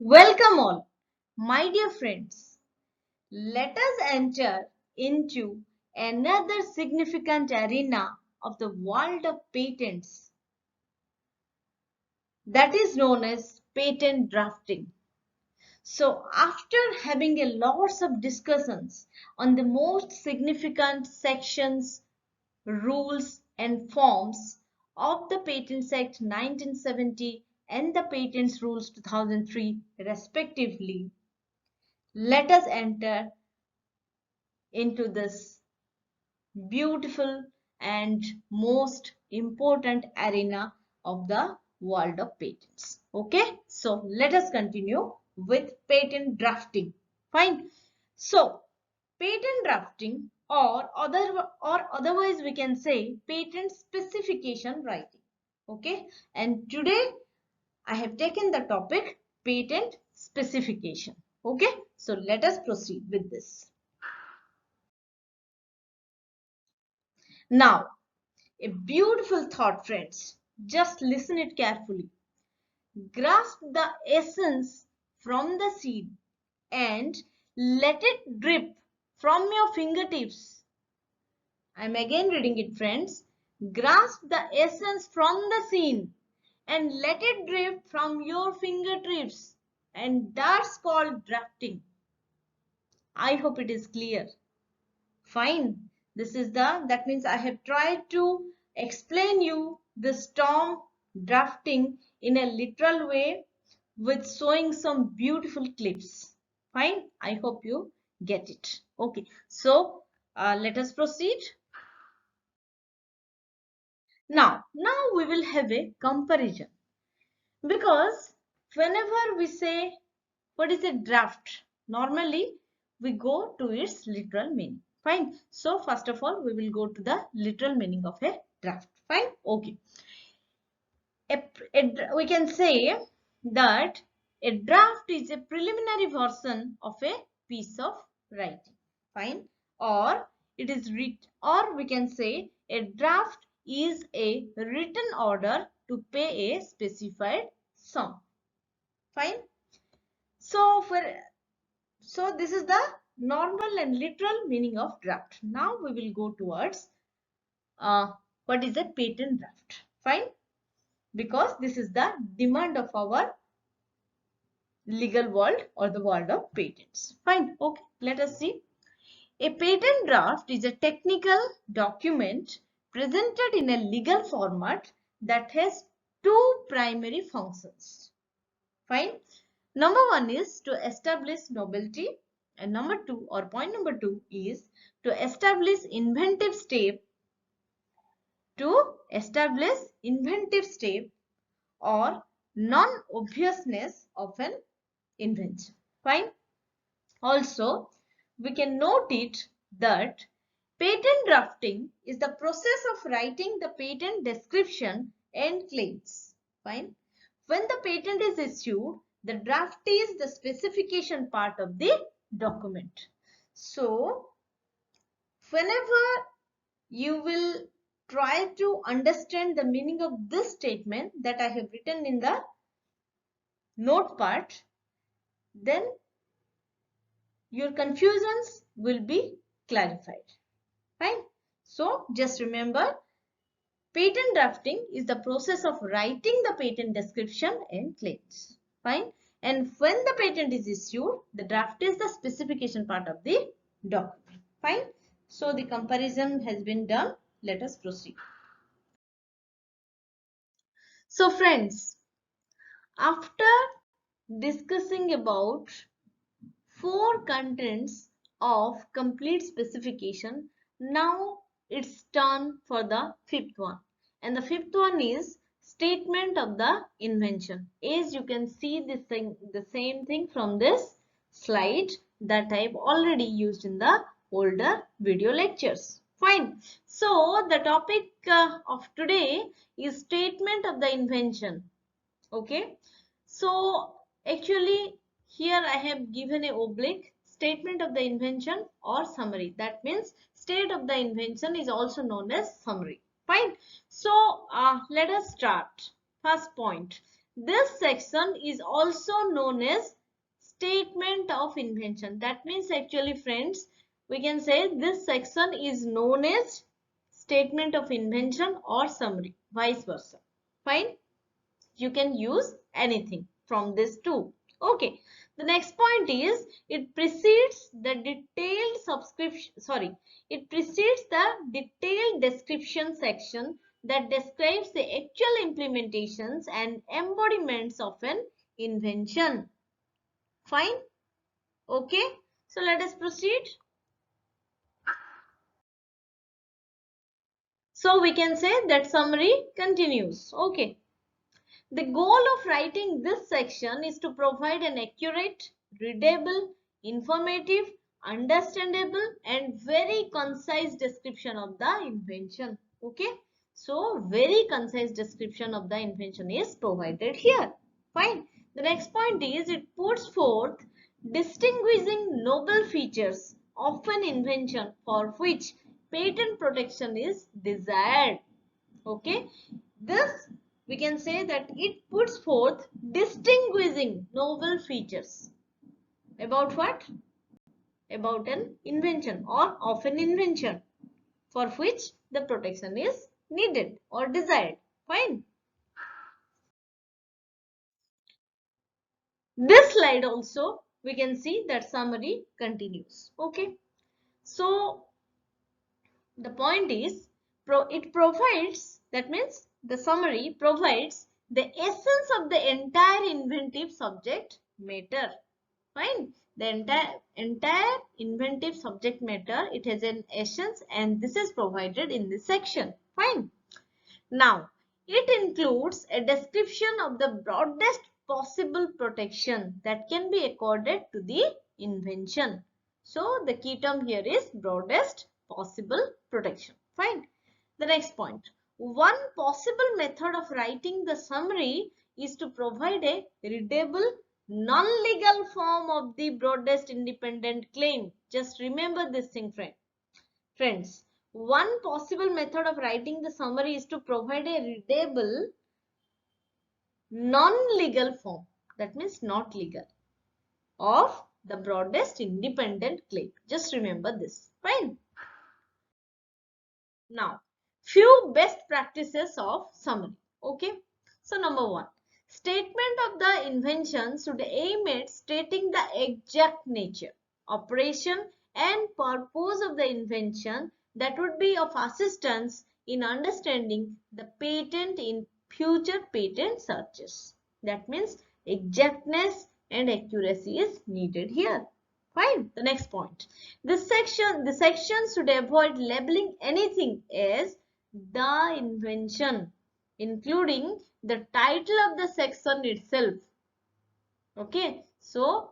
Welcome all, my dear friends. Let us enter into another significant arena of the world of patents that is known as patent drafting. So, after having a lots of discussions on the most significant sections, rules, and forms of the Patents Act 1970 and the Patents Rules 2003, respectively, let us enter into this beautiful and most important arena of the world of patents. Okay, so let us continue with patent drafting. Fine. So, patent drafting or otherwise we can say patent specification writing. Okay, and today I have taken the topic patent specification. Okay, so let us proceed with this. Now, a beautiful thought, friends. Just listen it carefully. Grasp the essence from the seed and let it drip from your fingertips. I'm again reading it, friends. Grasp the essence from the seed and let it drip from your fingertips. And that's called drafting. I hope it is clear. Fine. That means I have tried to explain you this term drafting in a literal way with showing some beautiful clips. Fine. I hope you get it. Okay. So let us proceed. Now we will have a comparison because whenever we say what is a draft, normally we go to its literal meaning. Fine. So first of all, we will go to the literal meaning of a draft. Fine. Okay. We can say that a draft is a preliminary version of a piece of writing. Fine. Or it is or we can say a draft is a written order to pay a specified sum. Fine. So this is the normal and literal meaning of draft. Now we will go towards what is a patent draft. Fine. Because this is the demand of our legal world or the world of patents. Fine. Okay. Let us see. A patent draft is a technical document presented in a legal format that has two primary functions. Fine. Number one is to establish novelty, and point number two is to establish inventive step or non-obviousness of an invention. Fine. Also, we can note it that patent drafting is the process of writing the patent description and claims. Fine. When the patent is issued, the draft is the specification part of the document. So, whenever you will try to understand the meaning of this statement that I have written in the note part, then your confusions will be clarified. Fine. So, just remember, patent drafting is the process of writing the patent description and claims. Fine. And when the patent is issued, the draft is the specification part of the document. Fine. So, the comparison has been done. Let us proceed. So, friends, after discussing about 4 contents of complete specification, now it's turn for the 5th one. And the 5th one is statement of the invention. As you can see the same thing from this slide that I've already used in the older video lectures. Fine. So the topic of today is statement of the invention. Okay. So actually here I have given a oblique statement of the invention or summary. That means state of the invention is also known as summary. Fine. So let us start. First point. This section is also known as statement of invention. That means actually friends, we can say this section is known as statement of invention or summary, vice versa. Fine. You can use anything from this too. Okay. The next point is it precedes the detailed subscription. Sorry, it precedes the detailed description section that describes the actual implementations and embodiments of an invention. Fine. Okay. So let us proceed. So we can say that summary continues. Okay. The goal of writing this section is to provide an accurate, readable, informative, understandable and very concise description of the invention. Okay. So, very concise description of the invention is provided here. Fine. The next point is it puts forth distinguishing noble features of an invention for which patent protection is desired. Okay. This we can say that it puts forth distinguishing novel features about what? About an invention or of an invention for which the protection is needed or desired. Fine. This slide also we can see that summary continues. Okay. So the point is it provides, that means the summary provides the essence of the entire inventive subject matter. Fine. The entire inventive subject matter, it has an essence and this is provided in this section. Fine. Now, it includes a description of the broadest possible protection that can be accorded to the invention. So, the key term here is broadest possible protection. Fine. The next point. One possible method of writing the summary is to provide a readable, non-legal form of the broadest independent claim. Just remember this thing, friends. One possible method of writing the summary is to provide a readable, non-legal form. That means not legal. Of the broadest independent claim. Just remember this. Fine. Now, few best practices of summary. Okay. So, number one, statement of the invention should aim at stating the exact nature, operation and purpose of the invention that would be of assistance in understanding the patent in future patent searches. That means exactness and accuracy is needed here. Fine. The next point. The section should avoid labeling anything as the invention, including the title of the section itself. Okay. So,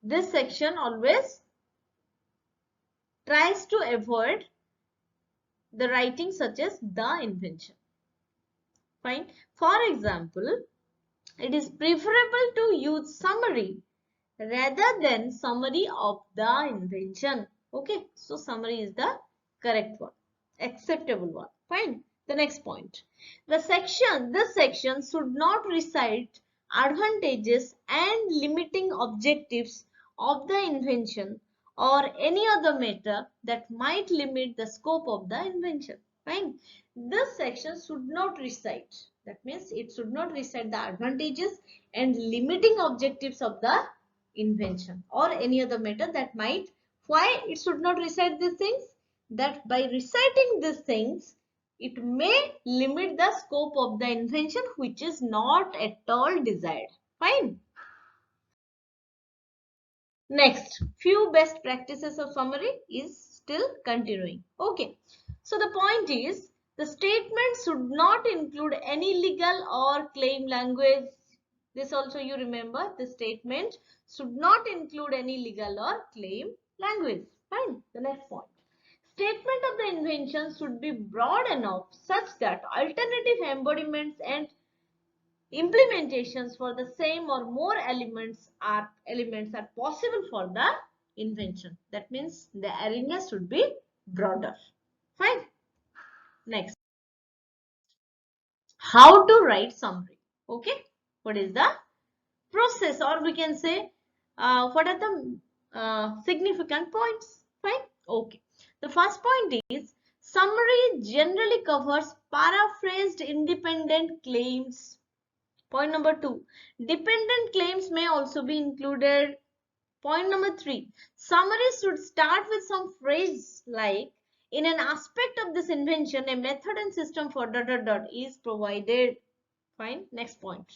this section always tries to avoid the writing such as the invention. Fine. For example, it is preferable to use summary rather than summary of the invention. Okay, so summary is the correct one, acceptable one. Fine. The next point. This section should not recite advantages and limiting objectives of the invention or any other matter that might limit the scope of the invention. Fine. This section should not recite. That means it should not recite the advantages and limiting objectives of the invention or any other matter that might. Why it should not recite these things? That by reciting these things, it may limit the scope of the invention which is not at all desired. Fine. Next, few best practices of summary is still continuing. Okay. So the point is the statement should not include any legal or claim language. This also you remember, the statement should not include any legal or claim language. Fine. The next point. Statement of the invention should be broad enough such that alternative embodiments and implementations for the same or more elements are possible for the invention. That means the arena should be broader. Fine. Next. How to write summary. Okay. what is the process, or we can say what are the significant points. Fine. Okay. The first point is summary generally covers paraphrased independent claims. Point number 2, dependent claims may also be included. Point number 3, summaries should start with some phrase like, in an aspect of this invention, a method and system for dot dot dot is provided. Fine. Next point,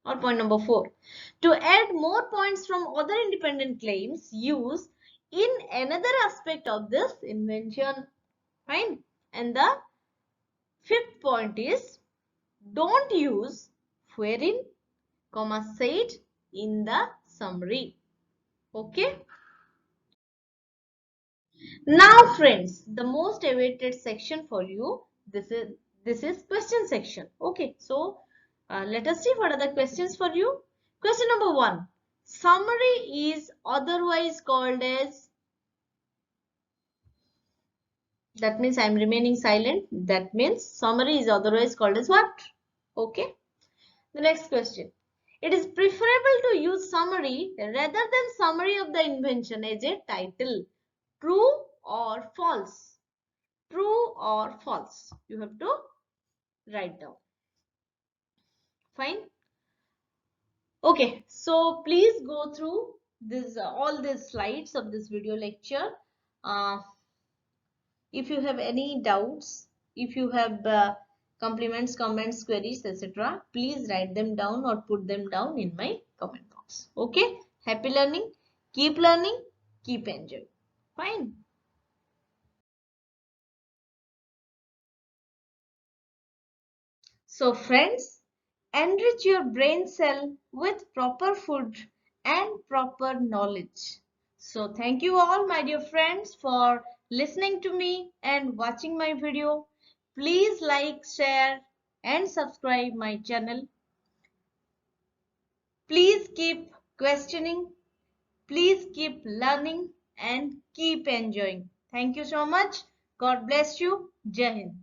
or point number 4, to add more points from other independent claims, use in another aspect of this invention. Fine. And the fifth point is, don't use wherein, comma, said in the summary. Okay. Now friends, the most awaited section for you, this is question section. Okay, so let us see what are the questions for you. Question number 1, summary is otherwise called as, that means I am remaining silent, that means summary is otherwise called as what? Okay. The next question, it is preferable to use summary rather than summary of the invention as a title. True or false? True or false? You have to write down. Fine. Okay, so please go through this all these slides of this video lecture. If you have any doubts, if you have compliments, comments, queries, etc., please write them down or put them down in my comment box. Okay. Happy learning, keep enjoying. Fine. So friends, enrich your brain cell with proper food and proper knowledge. So thank you all my dear friends for listening to me and watching my video. Please like, share and subscribe my channel. Please keep questioning. Please keep learning and keep enjoying. Thank you so much. God bless you. Jai Hind.